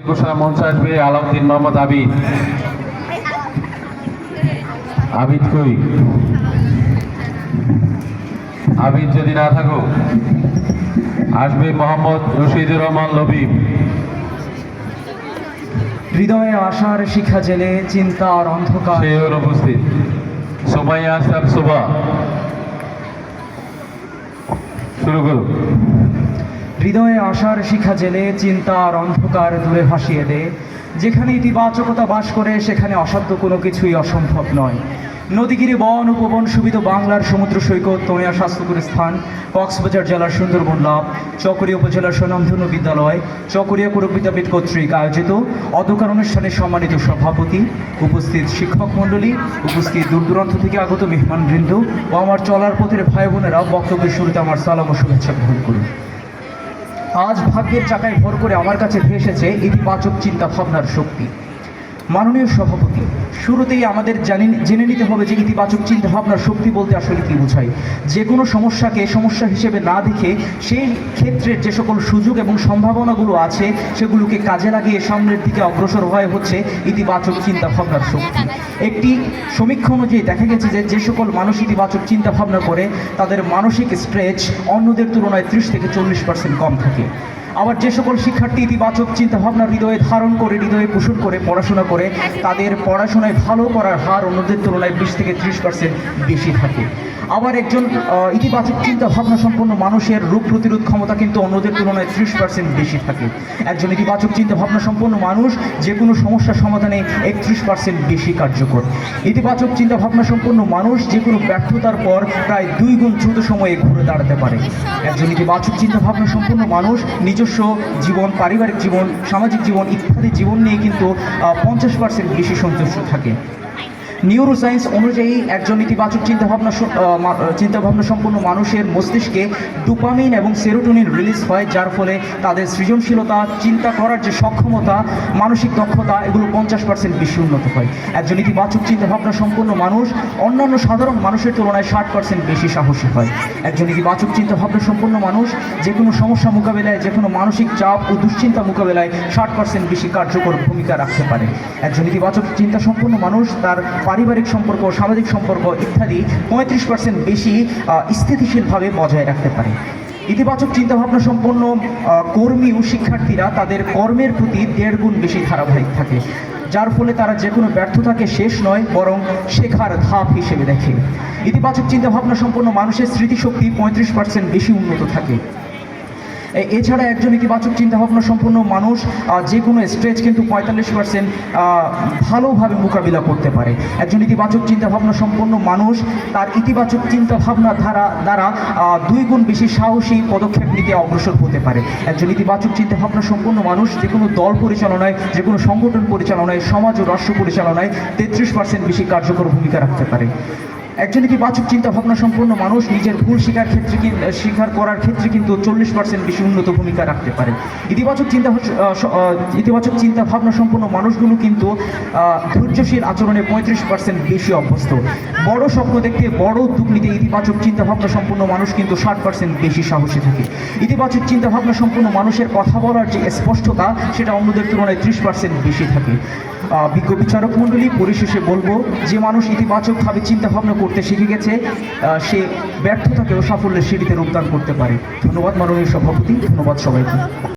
ঘোষণা মঞ্চে আসবে আলাউদ্দিন মোহাম্মদ আবিদ। আবিদ কই? আবিদ যদি না থাকো আসবে মোহাম্মদ রশিদুর রহমান লবিব। হৃদয়ে আশার শিখা জেলে চিন্তার অন্ধকার সেও উপস্থিত। সুমাইয়া আশরাফ সুবা, শুরু করুন। হৃদয়ে আশার শিখা জেলে চিন্তার অন্ধকার দূরে ভাসিয়ে দে। যেখানে ইতিবাচকতা বাস করে সেখানে অসাধ্য কোনো কিছুই অসম্ভব নয়। নদীগিরি বন উপবন সুবিধ বাংলার সমুদ্র সৈকত তোমিয়া স্বাস্থ্যকর স্থান কক্সবাজার জেলার সুন্দরবন লাভ চকরিয়া উপজেলার স্বনামধন্য বিদ্যালয় চকরিয়া কুরুক বিদ্যাপীঠ কর্তৃক আয়োজিত অধ্যকার অনুষ্ঠানের সম্মানিত সভাপতি, উপস্থিত শিক্ষক মণ্ডলী, উপস্থিত দূর দূরান্ত থেকে আগত মেহমানবৃন্দ ও আমার চলার পথের ভাই বোনেরা, বক্তব্যের শুরুতে আমার সালাম ও শুভেচ্ছা গ্রহণ করুন। আজ ভাগ্যের চাকায় ভর করে আমার কাছে ভেসেছে ইতিবাচক চিন্তা ভাবনার শক্তি। মাননীয় সভাপতি, শুরুতেই আমাদের জেনে নিতে হবে যে ইতিবাচক চিন্তা ভাবনার শক্তি বলতে আসলে কী বোঝায়। যে কোনো সমস্যাকে সমস্যা হিসেবে না দেখে সেই ক্ষেত্রে যে সকল সুযোগ এবং সম্ভাবনাগুলো আছে সেগুলোকে কাজে লাগিয়ে সামনের দিকে অগ্রসর হয়ে হচ্ছে ইতিবাচক চিন্তা ভাবনার শক্তি। একটি সমীক্ষা অনুযায়ী দেখা গেছে যে সকল মানুষ ইতিবাচক চিন্তা ভাবনা করে তাদের মানসিক স্ট্রেস অন্যদের তুলনায় 30 থেকে 40% কম থাকে। আবার যে সকল শিক্ষার্থী ইতিবাচক চিন্তাভাবনা হৃদয়ে ধারণ করে, হৃদয়ে পোষণ করে পড়াশোনা করে, তাদের পড়াশোনায় ভালো করার হার অন্যদের তুলনায় 20 থেকে 30% বেশি থাকে। আবার একজন ইতিবাচক চিন্তাভাবনা সম্পন্ন মানুষের রোগ প্রতিরোধ ক্ষমতা কিন্তু অন্যদের তুলনায় 30% বেশি থাকে। একজন ইতিবাচক চিন্তাভাবনা সম্পন্ন মানুষ যে কোনো সমস্যা সমাধানে 31% বেশি কার্যকর। ইতিবাচক চিন্তাভাবনা সম্পন্ন মানুষ যে কোনো ব্যর্থতার পর প্রায় 2 গুণ দ্রুত সময়ে ঘুরে দাঁড়াতে পারে। একজন ইতিবাচক চিন্তাভাবনা সম্পন্ন মানুষ নিজস্ব জীবন, পারিবারিক জীবন, সামাজিক জীবন ইত্যাদি জীবন নিয়ে কিন্তু 50% বেশি সন্তুষ্ট থাকে। নিউরোসায়েন্স অনুযায়ী একজন ইতিবাচক চিন্তাভাবনা সম্পন্ন মানুষের মস্তিষ্কে ডোপামিন এবং সেরোটোনিন রিলিজ হয়, যার ফলে তাদের সৃজনশীলতা, চিন্তা করার যে সক্ষমতা, মানসিক দক্ষতা এগুলো 50% বেশি উন্নত হয়। একজন ইতিবাচক চিন্তাভাবনা সম্পন্ন মানুষ অন্যান্য সাধারণ মানুষের তুলনায় 60% বেশি সাহসী হয়। একজন ইতিবাচক চিন্তাভাবনা সম্পন্ন মানুষ যে কোনো সমস্যা মোকাবেলায়, যে কোনো মানসিক চাপ ও দুশ্চিন্তা মোকাবেলায় 60% বেশি কার্যকর ভূমিকা রাখতে পারে। একজন ইতিবাচক চিন্তা সম্পন্ন মানুষ তার পারিবারিক সম্পর্ক, সামাজিক সম্পর্ক ইত্যাদি 35% বেশি স্থিতিশীলভাবে বজায় রাখতে পারে। ইতিবাচক চিন্তাভাবনা সম্পন্ন কর্মী ও শিক্ষার্থীরা তাদের কর্মের প্রতি 1.5 গুণ বেশি ধারাবাহিক থাকে, যার ফলে তারা যে কোনো ব্যর্থতাকে শেষ নয় বরং শেখার ধাপ হিসেবে দেখে। ইতিবাচক চিন্তাভাবনা সম্পন্ন মানুষের স্মৃতিশক্তি 35% বেশি উন্নত থাকে। এছাড়া একজন ইতিবাচক চিন্তাভাবনা সম্পন্ন মানুষ যে কোনো স্ট্রেস কিন্তু 45% ভালোভাবে মোকাবিলা করতে পারে। একজন ইতিবাচক চিন্তাভাবনা সম্পন্ন মানুষ তার ইতিবাচক চিন্তাভাবনা দ্বারা 2 গুণ বেশি সাহসী পদক্ষেপ নিতে অগ্রসর হতে পারে। একজন ইতিবাচক চিন্তাভাবনা সম্পন্ন মানুষ যে কোনো দল পরিচালনায়, যে কোনো সংগঠন পরিচালনায়, সমাজ ও রাষ্ট্র পরিচালনায় 33% বেশি কার্যকর ভূমিকা রাখতে পারে। একজন ইতিবাচক চিন্তাভাবনা সম্পন্ন মানুষ নিজের ভুল স্বীকার করার ক্ষেত্রে কিন্তু 40% বেশি উন্নত ভূমিকা রাখতে পারে। ইতিবাচক চিন্তাভাবনা সম্পন্ন মানুষগুলো কিন্তু ধৈর্যশীল আচরণে 35% বেশি অভ্যস্ত। বড় স্বপ্ন দেখতে, বড় উদ্যোগ নিতে ইতিবাচক চিন্তাভাবনা সম্পন্ন মানুষ কিন্তু 60% বেশি সাহসী থাকে। ইতিবাচক চিন্তাভাবনা সম্পন্ন মানুষের কথা বলার যে স্পষ্টতা সেটা অন্যদের তুলনায় 30% বেশি থাকে। বিজ্ঞ বিচারক মণ্ডলী, পরিশেষে বলবো যে মানুষ ইতিবাচকভাবে চিন্তাভাবনা করতে শিখে গেছে সে ব্যর্থতাকেও সাফল্যের সিঁড়িতে রূপদান করতে পারে। ধন্যবাদ মাননীয় সভাপতি, ধন্যবাদ সবাইকে।